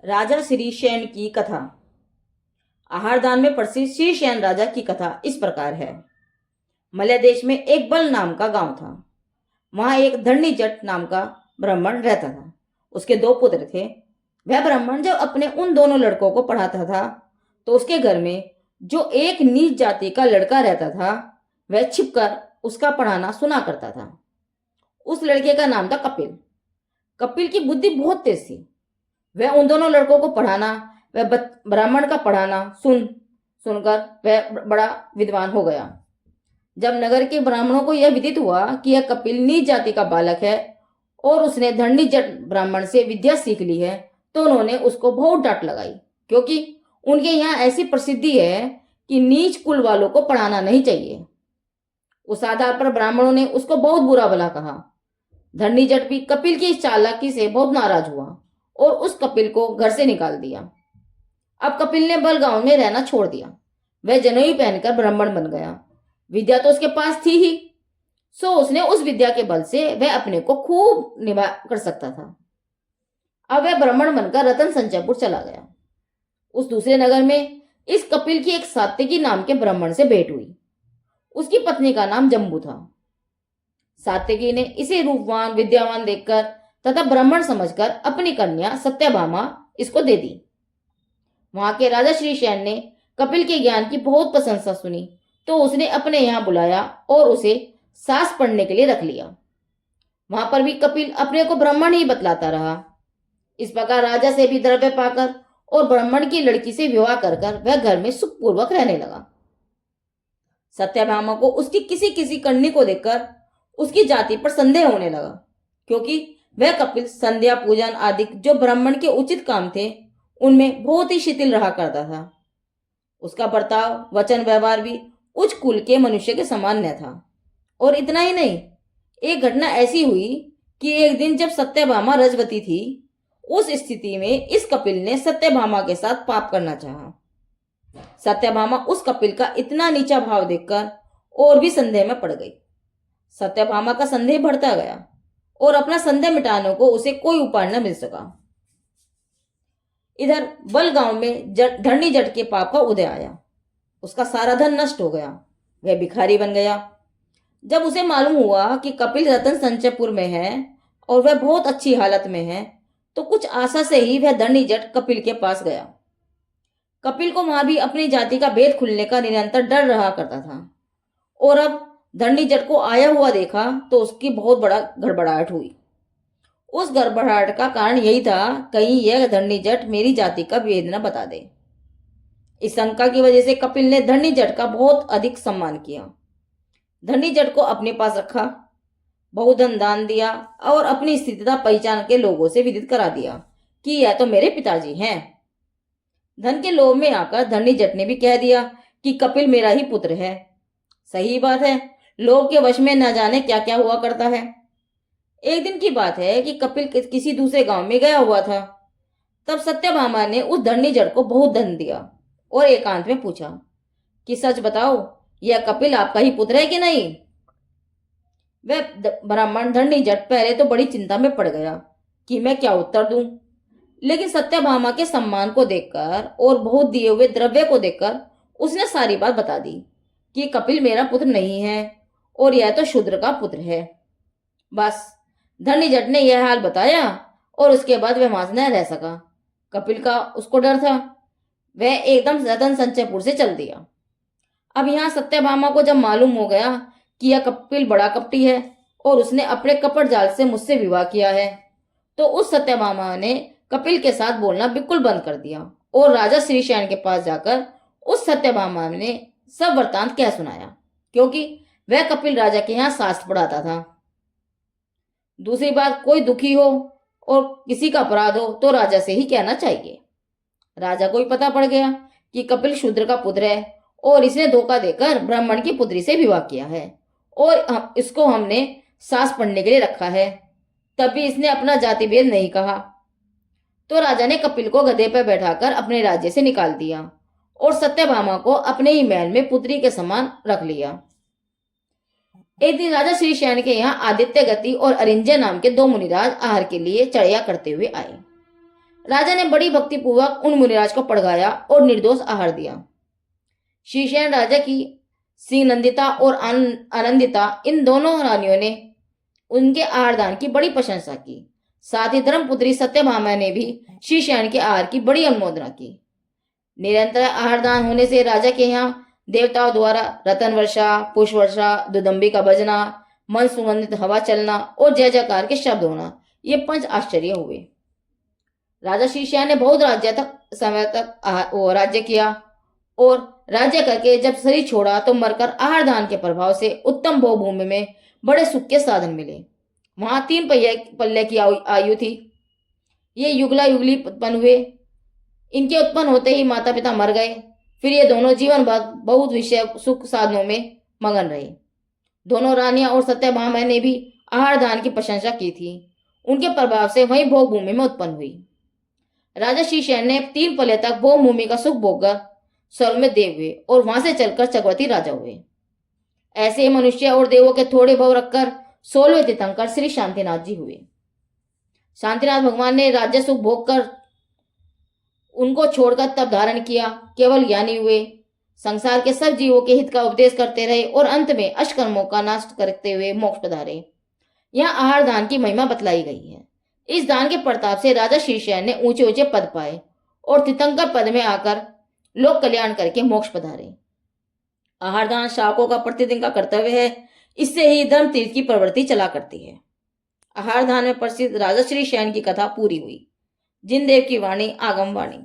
राजा श्रीशैन की कथा। आहारदान में प्रसिद्ध श्रीशैन राजा की कथा इस प्रकार है। मलय देश में एक बल नाम का गांव था। वहां एक धरणीजट नाम का ब्राह्मण रहता था। उसके दो पुत्र थे। वह ब्राह्मण जब अपने उन दोनों लड़कों को पढ़ाता था तो उसके घर में जो एक नीच जाति का लड़का रहता था वह छिपकर उसका पढ़ाना सुना करता था। उस लड़के का नाम था कपिल। कपिल की बुद्धि बहुत तेज थी। वह उन दोनों लड़कों को पढ़ाना, वह ब्राह्मण का पढ़ाना सुनकर वह बड़ा विद्वान हो गया। जब नगर के ब्राह्मणों को यह विदित हुआ कि यह कपिल नीच जाति का बालक है और उसने धरणीजट ब्राह्मण से विद्या सीख ली है, तो उन्होंने उसको बहुत डांट लगाई, क्योंकि उनके यहाँ ऐसी प्रसिद्धि है कि नीच कुल वालों को पढ़ाना नहीं चाहिए। उस आधार पर ब्राह्मणों ने उसको बहुत बुरा भला कहा। धरणीजट भी कपिल की इस चालाकी से बहुत नाराज हुआ और उस कपिल को घर से निकाल दिया। अब कपिल ने बल गांव में रहना छोड़ दिया। वह जनेऊ पहनकर ब्राह्मण बन गया। विद्या तो उसके पास थी ही, सो उसने उस विद्या के बल से वह अपने को खूब निभा कर सकता था। अब वह ब्राह्मण बनकर रतन संचयपुर चला गया। उस दूसरे नगर में इस कपिल की एक सात्यकी नाम के ब्राह्मण से भेंट हुई। उसकी पत्नी का नाम जम्बू था। सात्यकी ने इसे रूपवान विद्यावान देखकर तथा ब्राह्मण समझकर अपनी कन्या सत्यभामा इसको दे दी। वहां के राजा श्रीशैन ने कपिल के ज्ञान की बहुत प्रशंसा सुनी, तो उसने अपने यहाँ बुलाया और उसे सास पढ़ने के लिए रख लिया। वहां पर भी कपिल अपने को ब्राह्मण ही बतलाता रहा। इस प्रकार राजा से भी द्रव्य पाकर और ब्राह्मण की लड़की से विवाह कर वह घर में सुखपूर्वक रहने लगा। सत्यभामा को उसकी किसी किसी करनी को देखकर उसकी जाति पर संदेह होने लगा, क्योंकि वह कपिल संध्या पूजन आदि जो ब्राह्मण के उचित काम थे उनमें बहुत ही शिथिल रहा करता था। उसका बर्ताव वचन व्यवहार भी उच्च कुल के मनुष्य के समान न था। और इतना ही नहीं, एक घटना ऐसी हुई कि एक दिन जब सत्यभामा रजवती थी, उस स्थिति में इस कपिल ने सत्यभामा के साथ पाप करना चाहा। सत्यभामा उस कपिल का इतना नीचा भाव देखकर और भी संदेह में पड़ गई। सत्यभामा का संदेह बढ़ता गया और अपना संदेह मिटाने को उसे कोई उपाय न मिल सका। इधर बल गांव में धरणीजट के पाप का उदय आया। उसका सारा धन नष्ट हो गया। वह भिखारी बन गया। जब उसे मालूम हुआ कि कपिल रतन संचयपुर में है और वह बहुत अच्छी हालत में है, तो कुछ आशा से ही वह धरणीजट कपिल के पास गया। कपिल को वहां भी अपनी जाति का भेद खुलने का निरंतर डर रहा करता था, और अब धरणीजट को आया हुआ देखा तो उसकी बहुत बड़ा गड़बड़ाहट हुई। उस गड़बड़ाहट का कारण यही था, कहीं यह धरणीजट मेरी जाति का भेद न बता दे। इस शंका की वजह से कपिल ने धरणीजट का बहुत अधिक सम्मान किया। धरणीजट को अपने पास रखा, बहुत धन दान दिया और अपनी स्थिति पहचान के लोगों से विदित करा दिया कि यह तो मेरे पिताजी हैं। धन के लोभ में आकर धरणीजट ने भी कह दिया कि कपिल मेरा ही पुत्र है। सही बात है, लोभ के वश में न जाने क्या क्या हुआ करता है। एक दिन की बात है कि कपिल किसी दूसरे गांव में गया हुआ था। तब सत्यभामा ने उस धरणीजट को बहुत धन दिया और एकांत में पूछा कि सच बताओ, यह कपिल आपका ही पुत्र है कि नहीं। वह ब्राह्मण धरणीजट पहले तो बड़ी चिंता में पड़ गया कि मैं क्या उत्तर दूं, लेकिन सत्यभामा के सम्मान को देखकर और बहुत दिए हुए द्रव्य को देखकर उसने सारी बात बता दी कि कपिल मेरा पुत्र नहीं है और यह तो शूद्र का पुत्र है। बस धरणीजट ने यह हाल बताया और उसके बाद वह वहां से न रह सका। कपिल का उसको डर था। वह एकदम रतन संचयपुर से चल दिया। अब यहाँ सत्यभामा को जब मालूम हो गया कि यह कपिल बड़ा कपटी है और उसने अपने कपट जाल से मुझसे विवाह किया है, तो उस सत्यभामा ने कपिल के साथ बोलना बिल्कुल बंद कर दिया और राजा श्रीशैन के पास जाकर उस सत्यभामा ने सब वृतांत कह सुनाया, क्योंकि वह कपिल राजा के यहाँ शास्त्र पढ़ाता था। दूसरी बात, कोई दुखी हो और किसी का अपराध हो तो राजा से ही कहना चाहिए। राजा को भी पता पड़ गया कि कपिल शूद्र का पुत्र है और इसने धोखा देकर ब्राह्मण की पुत्री से विवाह किया है और इसको हमने सास पढ़ने के लिए रखा है। तब भी इसने अपना जाति भेद नहीं कहा। तो राजा ने कपिल को गधे पर बैठाकर अपने राज्य से निकाल दिया और सत्यभामा को अपने ही महल में पुत्री के समान रख लिया। एक दिन राजा श्रीशैन के यहाँ आदित्य गति और अरिंजय नाम के दो मुनिराज आहार के लिए चढ़िया करते हुए आए। राजा ने बड़ी भक्तिपूर्वक उन मुनिराज को पड़गाया और निर्दोष आहार दिया। शीशैन राजा की सिंह नंदिता और आनंदिता इन दोनों रानियों ने उनके आहार दान की बड़ी प्रशंसा की। साथ ही धर्मपुत्री सत्यभामा ने भी शीशैन के आहार की बड़ी अनुमोदना की। निरंतर आहार दान होने से राजा के यहाँ देवताओं द्वारा रतन वर्षा, पुष्प वर्षा, दुदंबी का बजना, मन सुगंधित हवा चलना और जय जयकार के शब्द होना, ये 5 आश्चर्य हुए। राजा शीशैन ने बहुत समय तक वो राज्य किया और राज्य करके जब शरीर छोड़ा तो मरकर आहार दान के प्रभाव से उत्तम भोगभूमि में बड़े सुख के साधन मिले। वहां 3 पल्ले की आयु थी। ये युगला युगली उत्पन्न हुए। इनके उत्पन्न होते ही माता पिता मर गए। फिर ये दोनों जीवन भर बहुत विषय सुख साधनों में मगन रहे। दोनों रानियां और सत्यभामा ने भी आहार दान की प्रशंसा की थी। उनके प्रभाव से वही भोग भूमि में उत्पन्न हुई। राजा शीशैन ने 3 पल्ले तक भोग भूमि का सुख भोगकर स्वर्ग में देव हुए और वहां से चलकर चक्रवर्ती राजा हुए। ऐसे ही मनुष्य और देवों के थोड़े भाव रखकर 16वें तीर्थंकर श्री शांतिनाथ जी हुए। शांतिनाथ भगवान ने राज्य सुख भोग कर उनको छोड़कर तब धारण किया, केवल ज्ञानी हुए, संसार के सब जीवों के हित का उपदेश करते रहे और अंत में अष्टकर्मों का नाश करते हुए मोक्ष पधारे। यहाँ आहार दान की महिमा बतलाई गई है। इस दान के प्रताप से राजा शीशैन ने ऊंचे ऊंचे पद पाए और तीर्थंकर पद में आकर लोक कल्याण करके मोक्ष पधारे। आहार दान शावकों का प्रतिदिन का कर्तव्य है। इससे ही धर्म तीर्थ की प्रवृत्ति चला करती है। आहार दान में प्रसिद्ध राजा श्री शैन की कथा पूरी हुई। जिनदेव की वाणी आगम वाणी।